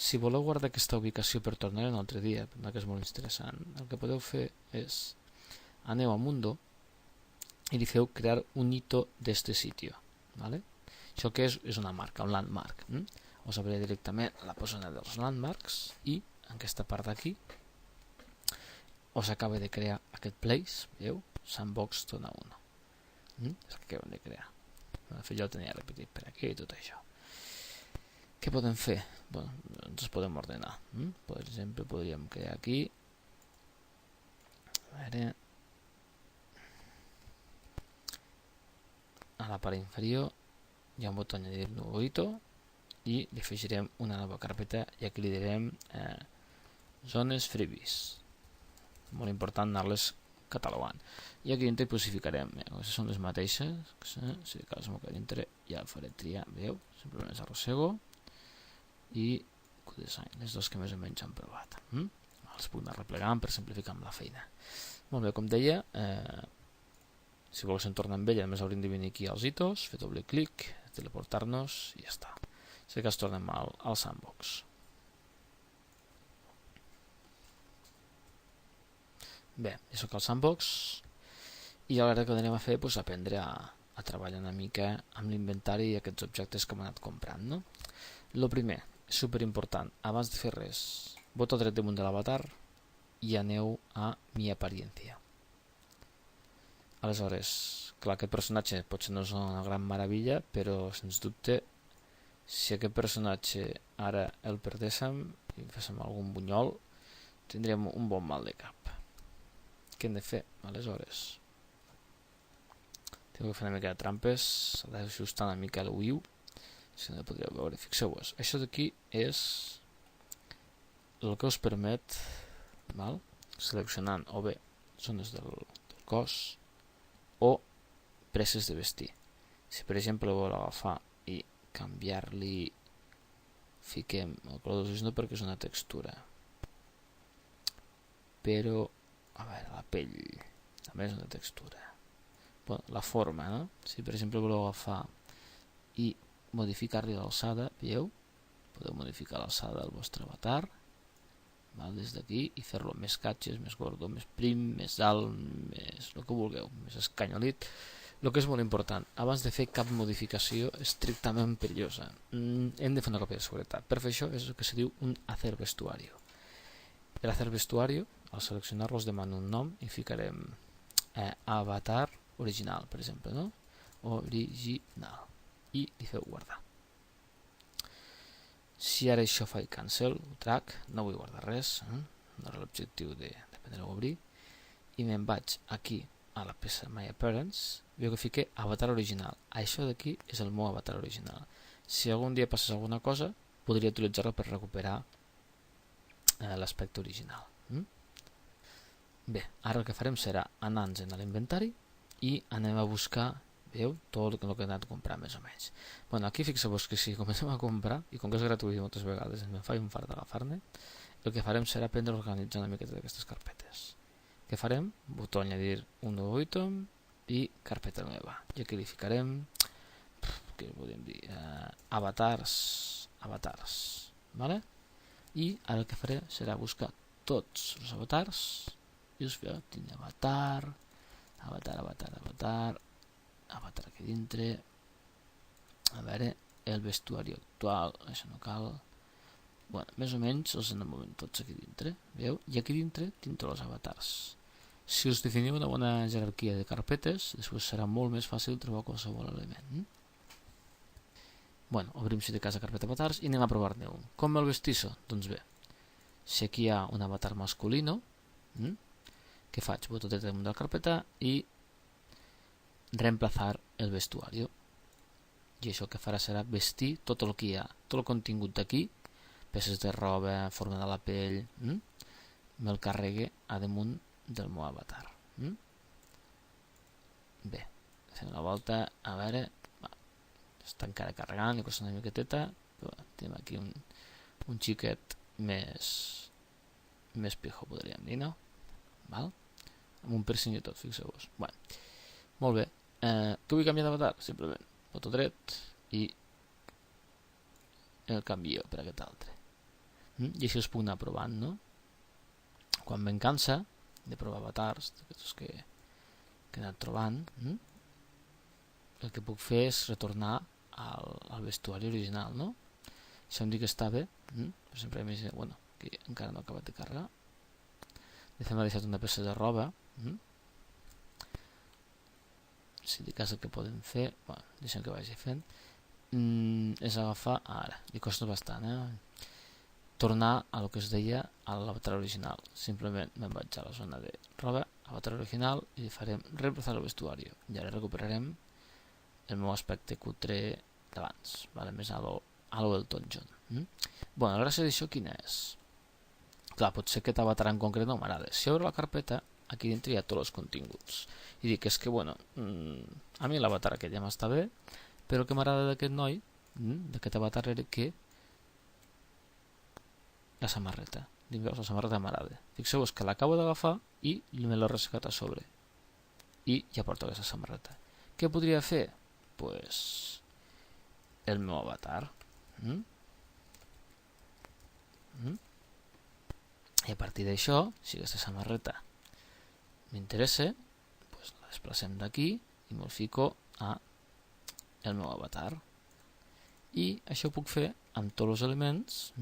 si voleu guardar aquesta ubicació per tornar un altre dia, que és molt interessant, el que podeu fer és aneu a Mundo i li feu crear un hito d'este sitio, ¿vale? Això que és una marca, un landmark. Us obre directament a la pàgina dels landmarks i en aquesta part d'aquí us acaba de crear aquest place, veieu? Sandbox zona 1. És el que acabem de crear. De fet, jo el tenia repetit per aquí i tot això. Què podem fer? Bueno, ens podem ordenar. Per exemple, podríem crear aquí. A veure. A la part inferior hi ha un botó añadir nuevo hito i li afegirem una nova carpeta i aquí li direm zones freebies. Molt important anar-les catalogant. I aquí dintre hi ficarem, aquestes són les mateixes, si de cas que dintre ja el faré triar, veieu? Simplement les arrossego i QDesign, les dues que més o menys han provat. Els puc anar replegant per simplificar amb la feina. Molt bé, com deia, si volguéssim tornar amb ella, només hauríem de venir aquí als hitos, fer doble clic, teleportar-nos i ja està. Si de cas tornem al sandbox. Bé, això que el sandbox i ara que anem a fer és aprendre a treballar una mica amb l'inventari i aquests objectes que hem anat comprant, no? El primer, superimportant, abans de fer res, botó dret damunt de l'avatar i aneu a mi apariencia. Aleshores, clar, aquest personatge potser no és una gran meravella, però sens dubte si aquest personatge ara el perdéssim i féssim algun bunyol tindríem un bon mal de cap. Què hem de fer? Aleshores tinc que fer una mica de trampes, s'ha d'ajustar una mica el view, si no podríeu veure. Fixeu-vos, això d'aquí és el que us permet seleccionant o bé zones del cos o peces de vestir. Si per exemple vol agafar i canviar-li, fiquem el color dels ulls no perquè és una textura, però a veure, la pell també és una textura. La forma, no? Si per exemple voleu agafar i modificar-li l'alçada, veieu? Podeu modificar l'alçada del vostre avatar des d'aquí i fer-lo més catxes, més gordo, més prim, més alt, més el que vulgueu, més escanyolit. El que és molt important, abans de fer cap modificació estrictament perillosa, hem de fer una còpia de seguretat. Per fer això és el que se diu un hacer vestuario. El hacer vestuario, al seleccionar-lo us demana un nom i ficarem avatar original, per exemple, no? Original. I li feu guardar. Si ara això faig cancel, ho trac, no vull guardar res, no era l'objectiu de prendre-ho a obrir, i me'n vaig aquí a la peça My Appearance, veieu que fiqué avatar original. Això d'aquí és el meu avatar original. Si algun dia passés alguna cosa, podria utilitzar-lo per recuperar l'aspecte original. Bé, ara el que farem serà anar-nos a l'inventari i anem a buscar, veieu, tot el que he anat a comprar més o menys. Bueno, aquí fixeu-vos que si comencem a comprar, i com que és gratuït moltes vegades em fa un fart d'agafar-ne, el que farem serà aprendre a organitzar una miqueta d'aquestes carpetes. Què farem? Botó añadir un nou ítem i carpeta nova. I aquí li ficarem, què podem dir, avatars, vale? I ara el que faré serà buscar tots els avatars i us veieu, tinc avatar aquí dintre, a veure, el vestuari actual, això no cal, bueno, més o menys els anem movent tots aquí dintre, veieu? I aquí dintre tinc tots els avatars. Si us definiu una bona jerarquia de carpetes, després serà molt més fàcil trobar qualsevol element. Bueno, obrim si de casa carpeta avatars i anem a provar-ne un. Com el vestizo? Doncs bé, si aquí hi ha un avatar masculino, què faig? Botó dret damunt de la carpeta i reemplazar el vestuario. I això que farà serà vestir tot el que hi ha, tot el contingut d'aquí, peces de roba, forma de la pell, me'l carregue a damunt del meu avatar. Bé, fem una volta, a veure, està encara carregant, li costa una miqueteta, però tenim aquí un xiquet més pijo, podríem dir, no? Val? Amb un piercing i tot, fixeu-vos. Bueno, molt bé. Què vull canviar d'avatar? Simplement botó dret i el canvio per aquest altre. I així els puc anar provant, no? Quan me'n cansa de provar avatars, d'aquests que he anat trobant, el que puc fer és retornar al vestuari original, no? Si em dic que està bé, per exemple, bueno, que encara no ha acabat de carregar. De fet, m'ha deixat una peça de roba. Si de cas el que podem fer, bueno, deixem que vagi fent, és agafar, ara, li costa bastant, tornar a lo que es deia a l'avatar original. Simplement me'n vaig a la zona de roba, avatar original, i farem reemplazar el vestuari. I ara recuperarem el meu aspecte cutre d'abans, més a lo Elton John. Bueno, la gràcia d'això quina és? Clar, potser aquest avatar en concret no m'agrada. Si obro la carpeta, aquí dintre hi ha tots els continguts. I dic, és que, bueno, a mi l'avatar aquest ja m'està bé, però el que m'agrada d'aquest noi, d'aquest avatar, era que la samarreta. Dic, veus, la samarreta m'agrada. Fixeu-vos que l'acabo d'agafar i me l'he ressecat a sobre. I ja porto aquesta samarreta. Què podria fer? Pues el meu avatar. I a partir d'això, si aquesta samarreta m'interessa, pues la desplacem d'aquí i me'l fico a el meu avatar. I això ho puc fer amb tots els elements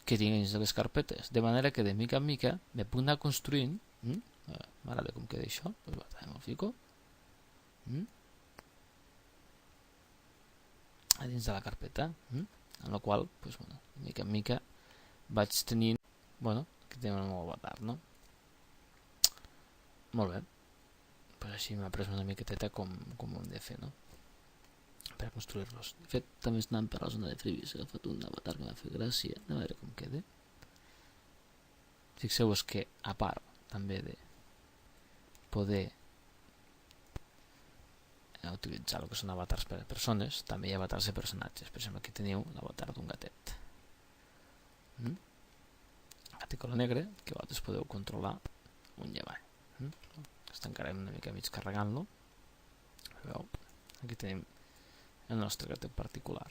que tinc dins de les carpetes, de manera que de mica en mica me puc anar construint. M'agrada com queda això, doncs també me'l fico a dins de la carpeta, en la qual, de mica en mica vaig tenint, aquí tenim el meu avatar, no? Molt bé, pues així m'ha pres una miqueteta com ho hem de fer, no? Per a construir-los. De fet, també anant per la zona de freebies, he agafat un avatar que m'ha fet gràcia, a veure com queda. Fixeu-vos que, a part també de poder utilitzar el que són avatars per a persones, també hi ha avatars de personatges. Per exemple, aquí teniu l'avatar d'un gatet. Gat de color negre, que vosaltres podeu controlar un i avall. Està encara una mica mig carregant-lo. Veieu? Aquí tenim el nostre gatet particular.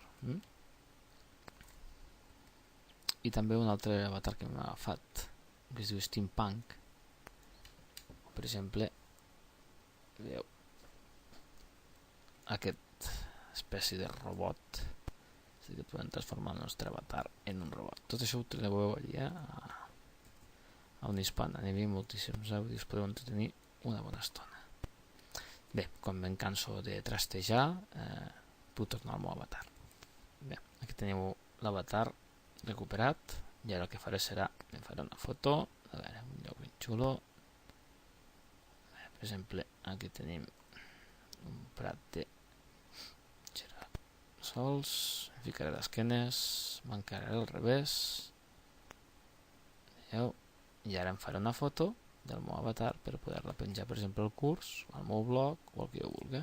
I també un altre avatar que m'ha agafat, que es diu Steampunk. Per exemple, veieu aquest espècie de robot, és a dir, que podem transformar el nostre avatar en un robot. Tot això ho trobeu allà a Unispan. N'hi havia moltíssims àudios, podeu entretenir una bona estona. Bé, quan me'n canso de trastejar, puc tornar al meu avatar. Bé, aquí teniu l'avatar recuperat, i ara el que faré serà, em faré una foto, a veure, un lloc ben xulo. Per exemple, aquí tenim un prat de sols, em ficaré d'esquenes, m'encararé al revés, veieu? I ara em faré una foto del meu avatar per poder-la penjar, per exemple, al curs, al meu blog o el que jo vulgui.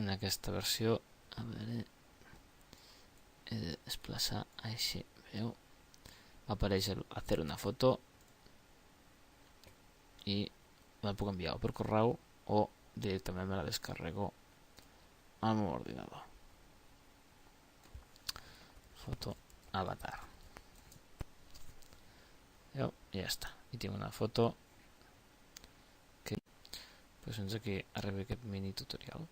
En aquesta versió, a veure, he de desplaçar així, veieu? Apareix el hacer una foto i la puc enviar o per correu o directament me la descarrego al meu ordinador. Foto avatar. Veieu? I ja està. I tinc una foto que fins aquí arriba aquest mini tutorial.